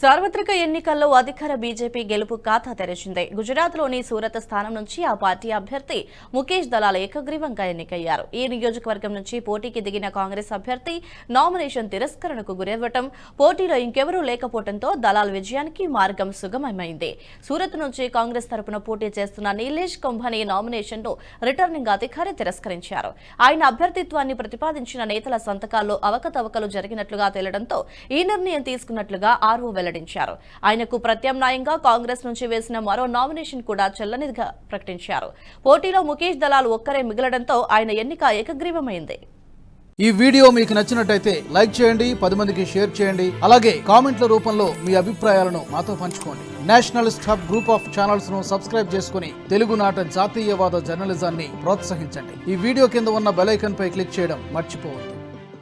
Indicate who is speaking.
Speaker 1: సార్వత్రిక ఎన్నికల్లో అధికార బీజేపీ గెలుపు ఖాతా తెరిచింది. గుజరాత్లోని సూరత్ స్థానం నుంచి ఆ పార్టీ అభ్యర్థి ముఖేష్ దలాల్ ఏకగ్రీవంగా ఎన్నికయ్యారు. ఈ నియోజకవర్గం నుంచి పోటీకి దిగిన కాంగ్రెస్ అభ్యర్థి నామినేషన్ తిరస్కరణకు గురవ్వటం, పోటీలో ఇంకెవరూ లేకపోవడంతో దలాల్ విజయానికి మార్గం సుగమమైంది. సూరత్ నుంచి కాంగ్రెస్ తరపున పోటీ చేస్తున్న నీలేష్ కుంభని నామినేషన్ను రిటర్నింగ్ అధికారి తిరస్కరించారు. ఆయన అభ్యర్థిత్వాన్ని ప్రతిపాదించిన నేతల సంతకాల్లో అవకతవకలు జరిగినట్లుగా తేలడంతో ఈ నిర్ణయం తీసుకున్నట్లుగా ఆర్ఓ వెల్లడించారు. ఆయనకు ప్రత్యామ్నాయంగా కాంగ్రెస్ నుంచి వేసిన మరో నామినేషన్ కూడా చెల్లనిదిగా ప్రకటించారు. పోటీలో ముఖేష్ దలాల్ ఒక్కరే మిగలడంతో ఆయన ఎన్నిక ఏకగ్రీవమైంది.
Speaker 2: ఈ వీడియో మీకు నచ్చినట్టయితే లైక్ చేయండి, 10 మందికి షేర్ చేయండి. అలాగే కామెంట్ల రూపంలో మీ అభిప్రాయాలను మాతో పంచుకోండి. Nationalist hub group of channels ను సబ్స్క్రైబ్ చేసుకుని తెలుగునాట జాతీయవాద జర్నలిజాన్ని ప్రోత్సహించండి. ఈ వీడియో కింద ఉన్న బెల్ ఐకాన్ పై క్లిక్ చేయడం మర్చిపోవద్దు.